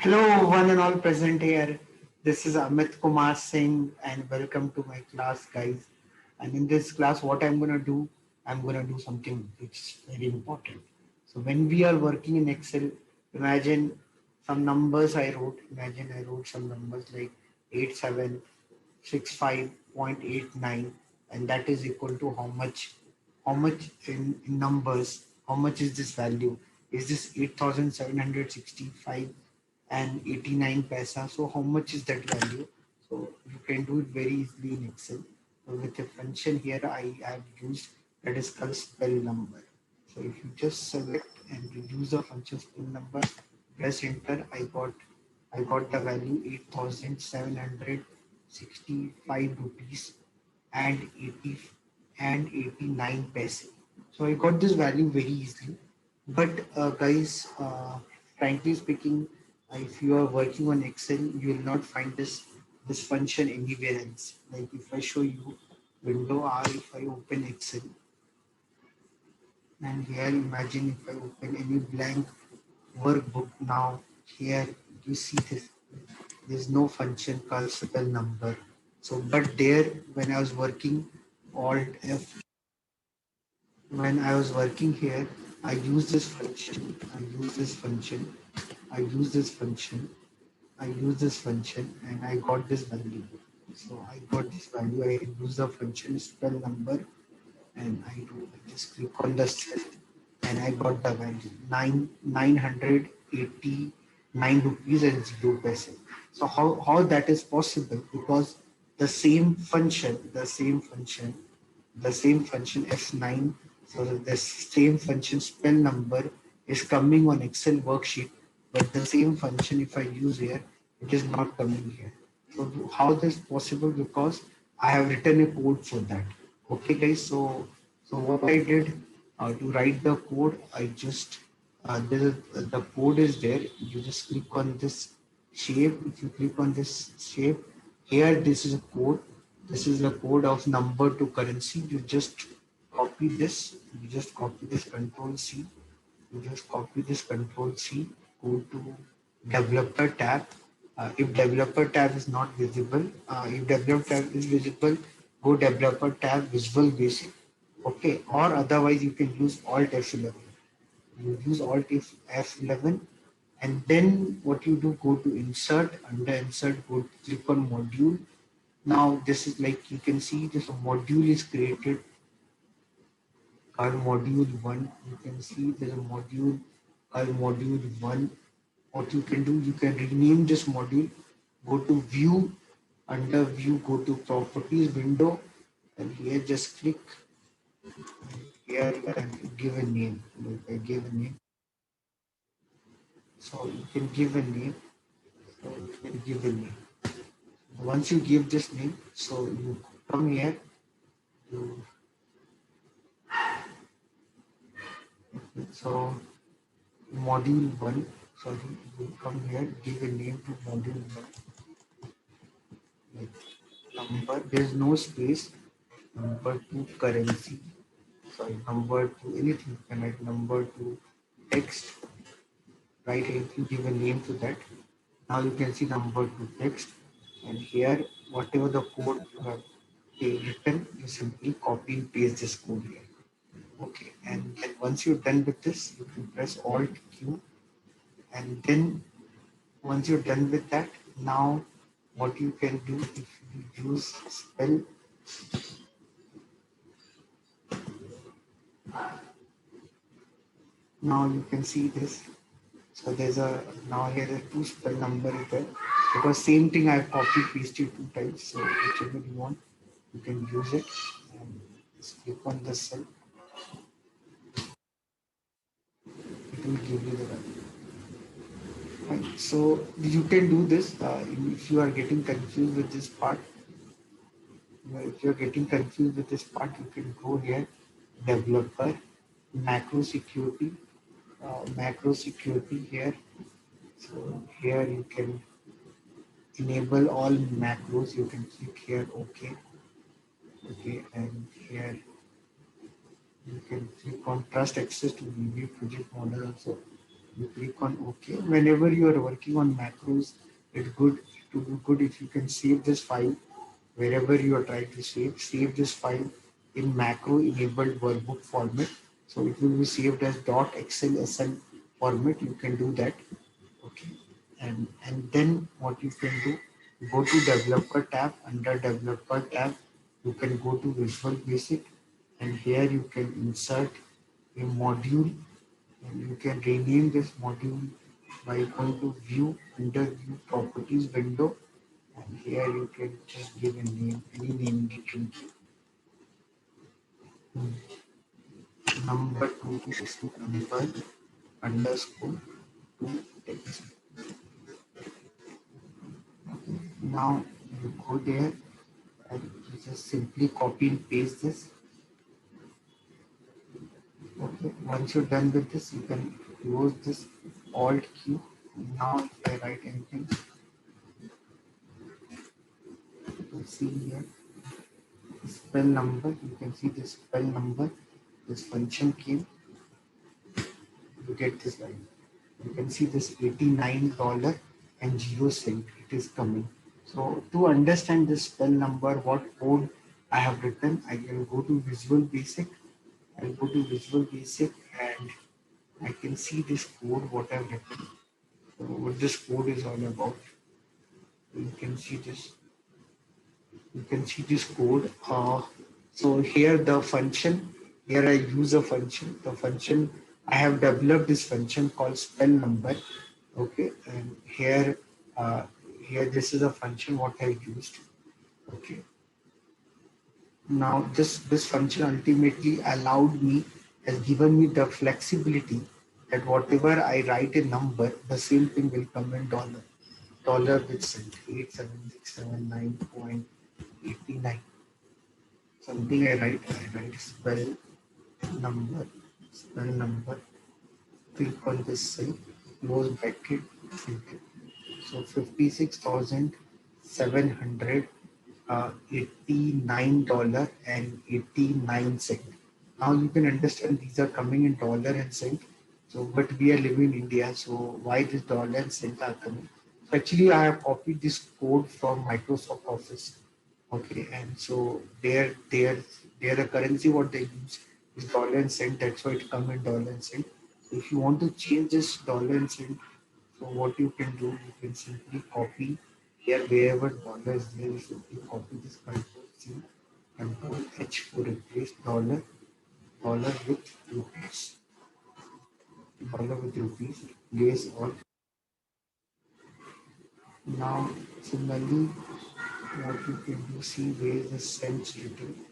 Hello, one and all present here. This is Amit Kumar Singh, and welcome to my class, guys. And in this class, what I'm gonna do something which is very important. So when we are working in Excel, imagine some numbers I wrote. Imagine I wrote some numbers like 8765.89, and that is equal to how much in numbers, how much is this value? Is this 8765 and 89 paisa? So how much is that value? So you can do it very easily in Excel. So with a function here I have used, that is called spell number. So if you just select and use the function spell number, press enter, I got the value 8765 rupees and 80 and 89 paise. So I got this value very easily. But guys, frankly speaking, if you are working on Excel, you will not find this function anywhere else. Like if I show you window R, if I open Excel, and here imagine if I open any blank workbook now, here you see this. There's no function called spell number. So, but there when I was working Alt F, when I was working here, I use this function, I use this function, I use this function, I use this function, and I got this value. So I got this value. I use the function spell number, and I just click on the cell, and I got the value 989 rupees and 0 paise. So how that is possible? Because the same function, the same function F9, so the same function spell number is coming on Excel worksheet, but the same function if I use here, it is not coming here. So how this possible? Because I have written a code for that. Okay, guys. So what I did to write the code, I just the code is there. You just click on this shape. If you click on this shape, here this is a code. This is the code of number to currency. You just copy this. You just copy this Control C. You just copy this Control C. Go to Developer tab. If Developer tab is not visible, if Developer tab is visible, go Developer tab Visual Basic. Okay, or otherwise you can use Alt F11. You use Alt F11, and then what you do, go to Insert. Under Insert, go click on Module. Now this is like you can see this module is created called module 1. You can see there's a module called module 1. What you can do, you can rename this module. Go to View. Under View, go to Properties window, and here just click. Here you can give a name. You can give a name. So you can give a name. So you can give a name. Once you give this name, so you come here. You, so module 1. Sorry, you come here. Give a name to module 1. Like number. There's no space. Number 2 currency. Sorry, number 2 anything. You can write number 2 text. Right, if you give a name to that. Now you can see number 2 text, and here whatever the code you have written, you simply copy and paste this code here. Okay, and then once you're done with this, you can press Alt Q, and then once you're done with that, now what you can do, if you use spell, now you can see this. So there's a now here are two spell number is there, because same thing I've copy pasted 2 times. So whichever you want, you can use it, and just click on the cell. It will give you the value. Right. So you can do this if you are getting confused with this part. If you're getting confused with this part, you can go here, developer, macro security here. So here you can enable all macros. You can click here, OK. Okay, and here you can click on trust access to VB project model also. You click on OK. Whenever you are working on macros, it would be good if you can save this file wherever you are trying to save this file in macro enabled workbook format. So it will be saved as .xlsl format. You can do that. Okay. And then what you can do, go to developer tab. Under developer tab, you can go to Visual Basic, and here you can insert a module, and you can rename this module by going to view, under view properties window, and here you can just give a name, any name you can give. Number 2 number underscore 2 text. Now you go there and you just simply copy and paste this. Okay, once you're done with this, you can close this Alt Q. Now if I write anything, you can see here spell number. You can see this spell number. This function came. You get this line. You can see this $89 and 0 cent. It is coming. So to understand this spell number, what code I have written, I can go to Visual Basic. I'll go to Visual Basic and I can see this code what I've written. So what this code is all about. You can see this. You can see this code. So here the function. Here I use a function. The function I have developed this function called spell number. Okay, and uh, here this is a function what I used. Okay. Now this function ultimately allowed me, has given me the flexibility that whatever I write a number, the same thing will come in dollar. Dollar with cent 87679.89. Something I write spell number, click on this cell, close bracket, enter. So 56,700 $89.89. Now you can understand these are coming in dollar and cent. So, but we are living in India, so why this dollar and cent are coming? So actually, I have copied this code from Microsoft Office. Okay, and so their the currency what they use is dollar and cent. That's why it come in dollar and cent. So if you want to change this dollar and cent, so what you can do, you can simply copy here wherever dollar is there, you simply copy this control C, control H to replace dollar with rupees, replace all. Now similarly, what you can do, see where is the cents written.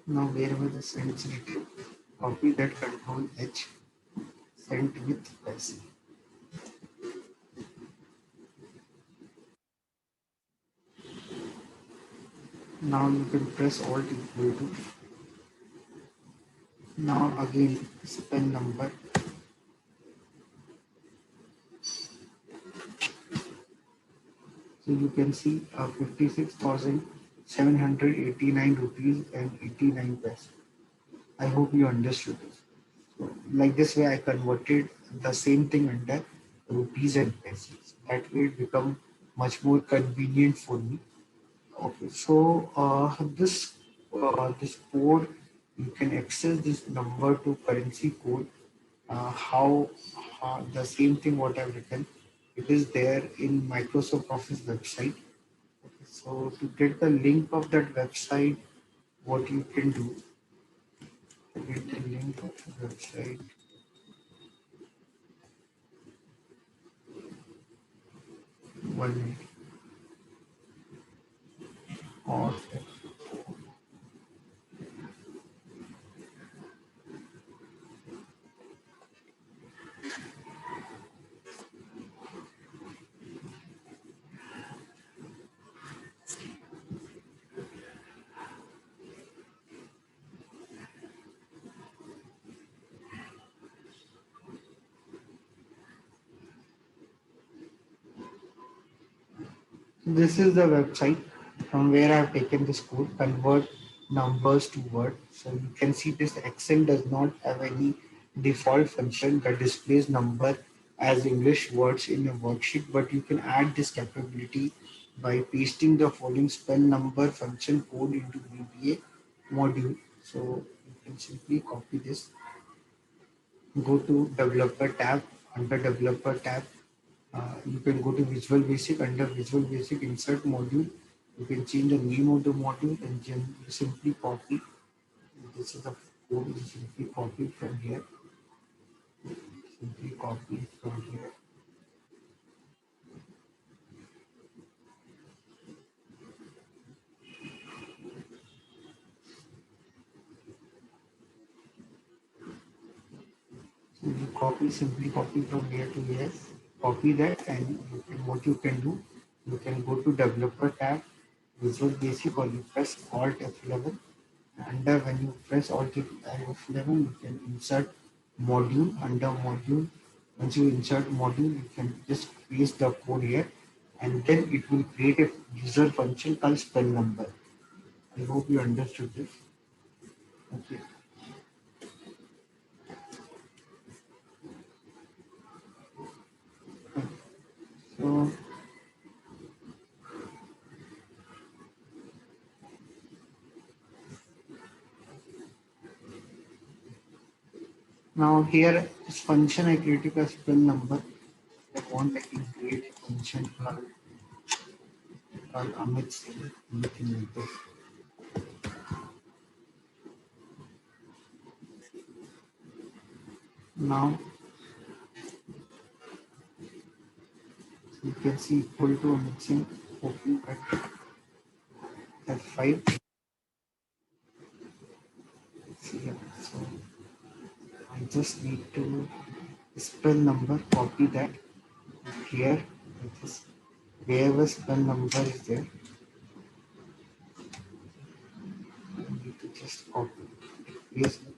Now wherever the cents written, copy that control H, cent with passive. Now you can press Alt equal to. Now again spell number. So you can see 56,789 rupees and 89 paise. I hope you understood this. So like this way I converted the same thing under rupees and pesos. That way it become much more convenient for me. Okay, so this code, you can access this number to currency code. How the same thing what I've written, it is there in Microsoft Office website. Okay, so to get the link of that website, what you can do, to get the link of the website, one minute, or this is the website. from where I have taken this code, convert numbers to word. So you can see this Excel does not have any default function that displays number as English words in a worksheet, but you can add this capability by pasting the following spell number function code into VBA module. So you can simply copy this, go to developer tab. Under developer tab, you can go to Visual Basic. Under Visual Basic, insert module. You can change the name of the module and you simply copy. This is the code. You simply copy from here. Simply copy from here. So you copy, simply copy from here to here. Copy that, and what you can do, you can go to Developer tab, Visual Basic, or you press Alt F11. Under when you press Alt F11, you can insert module. Under module, once you insert module, you can just paste the code here, and then it will create a user function called spell number. I hope you understood this. Okay. So now here this function I created a spell number. I want I can create a function called Amit Singh. Anything like this. Now you can see equal to Amit Singh. Open bracket F5. See here. So I just need to spell number, copy that here. Just wherever spell number is there, I need to just copy. Paste it.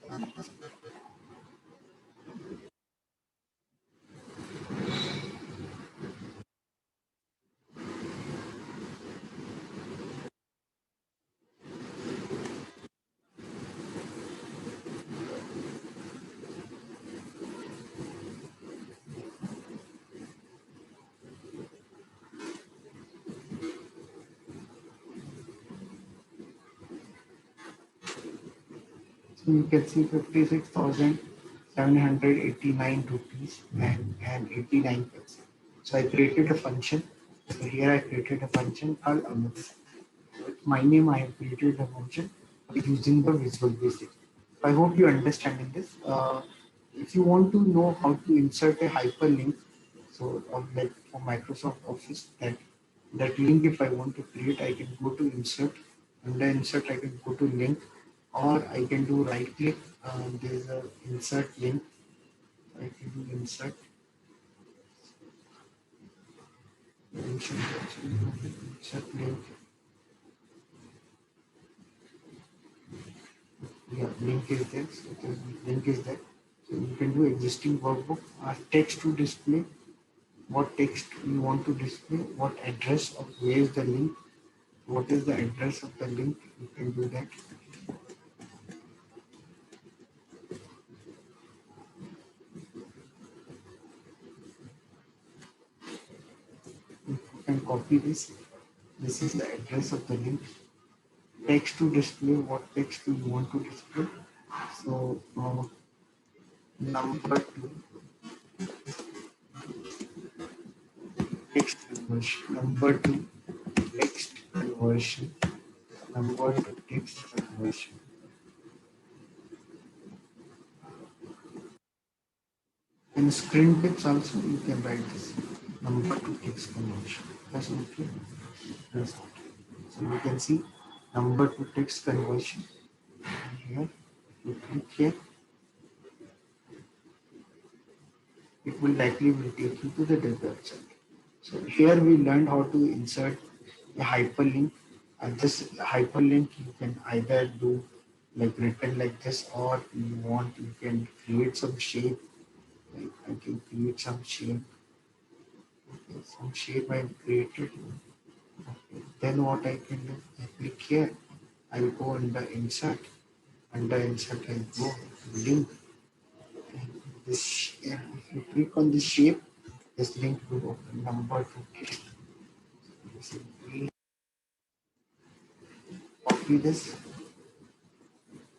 So you can see 56,789 rupees and 89 pence. So I created a function. So here I created a function called Amit. With my name, I have created a function using the Visual Basic. I hope you understanding this. If you want to know how to insert a hyperlink, so like for Microsoft Office, that link if I want to create, I can go to insert. Under insert, I can go to link, or I can do right click. There is a insert link. I can do insert. Insert link. Yeah, link is there. So link is there. So you can do existing workbook, text to display, what text you want to display, what address of where is the link, what is the address of the link, you can do that. You can copy this. This is the address of the link. Text to display, what text do you want to display? So number two, text conversion. Number two, text conversion. Number two, text conversion. In screen tips also you can write this number to text conversion. That's okay. That's okay. So you can see number to text conversion. Here, you click here, it will likely will take you to the website. So here we learned how to insert a hyperlink. This hyperlink you can either do like written like this, or you want you can create some shape. Like I can create some shape. Okay, some shape I created. Okay. Then what I can do, I click here, I will go under insert I go link, and if you click on this shape, this link will open number to paste. Simply copy this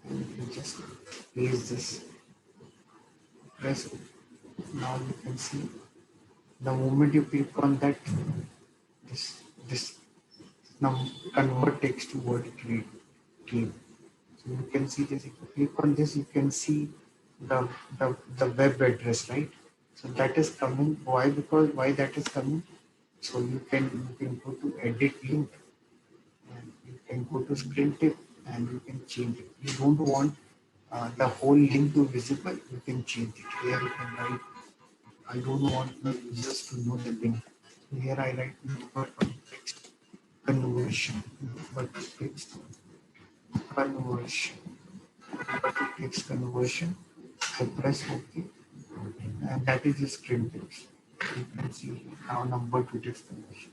and you just paste this, press it. Now you can see the moment you click on that, this now convert text to word came. So you can see this. If you click on this, you can see the the web address, right? So that is coming. Why? Because why that is coming? So you can go to edit link and you can go to screen tip and you can change it. You don't want the whole link to visible. You can change it. Here you can write. I don't want the users to know the link. So here I write number to text conversion. Number to text conversion. Number to text conversion. I press OK, and that is the screen text. You can see now number to text conversion.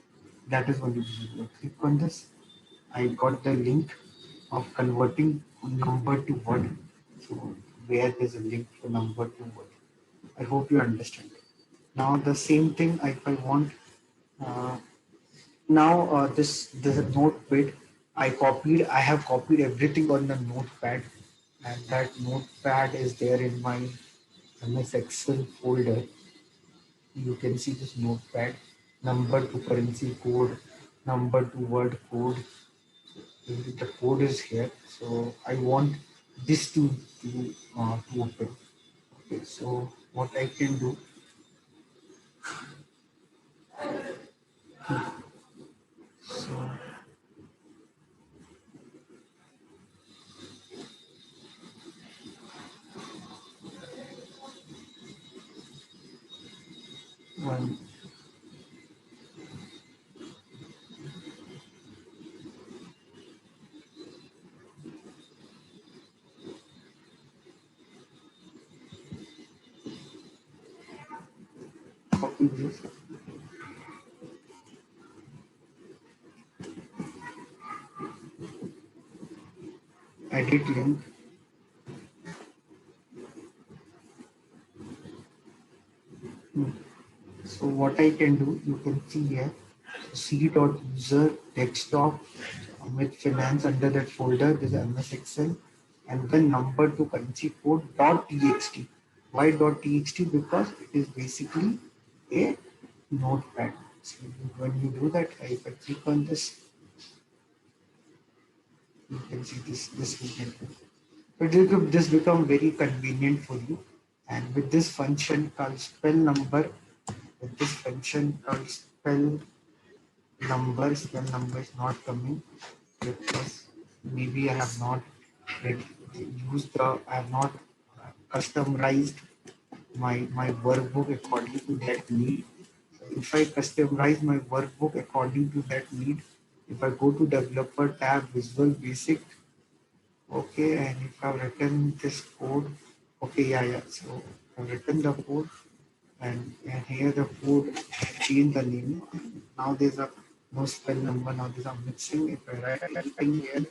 That is only visible. Click on this. I got the link of converting number to word. So where there's a link for number to word. I hope you understand. Now the same thing if I want uh, now this notepad I have copied everything on the notepad, and that notepad is there in my MS Excel folder. You can see this notepad, number to currency code, number to word code. The code is here, so I want this to open. Okay, so what I can do, so one copy this, edit link. Hmm. So what I can do, you can see here, c.user desktop with finance under that folder, there's MS Excel, and then number to currency code .txt. Why .txt? Because it is basically a notepad. So when you do that, if I click on this, you can see this will get it. This become very convenient for you. And with this function called spell number, with this function called spell number is not coming because maybe I have not I have not customized my workbook according to that need. If I customize my workbook according to that need, if I go to developer tab, Visual Basic, okay, and if I've written this code, okay, yeah. So I've written the code, and here the code change the name. Now there's a no spell number. Now there's a mixing. If I write anything here,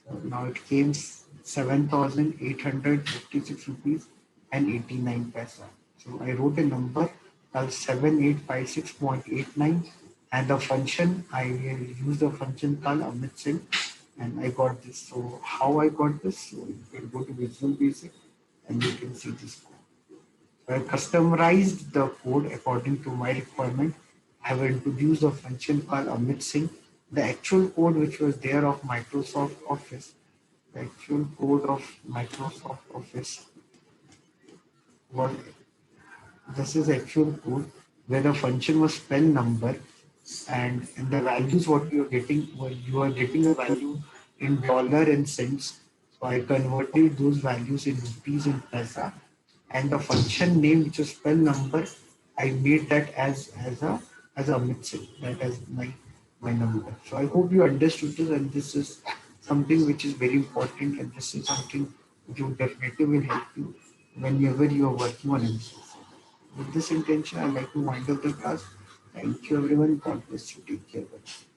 so now it came 7,856 rupees and 89 paisa. So I wrote a number called 7856.89, and the function I will use the function called Amit Singh, and I got this. So how I got this? So you can go to Visual Basic and you can see this code. So I customized the code according to my requirement. I have introduced a function called Amit Singh. The actual code which was there of Microsoft Office, the actual code of Microsoft Office was this is actual code where the function was spell number, and the values what you are getting a value in dollar and cents. So I converted those values in rupees and paisa, and the function name which is spell number, I made that as a mixing that as my number. So I hope you understood this, and this is something which is very important, and this is something which will definitely will help you whenever you are working on MCS. With this intention, I'd like to wind up the class. Thank you everyone. God bless you. Take care. Bye.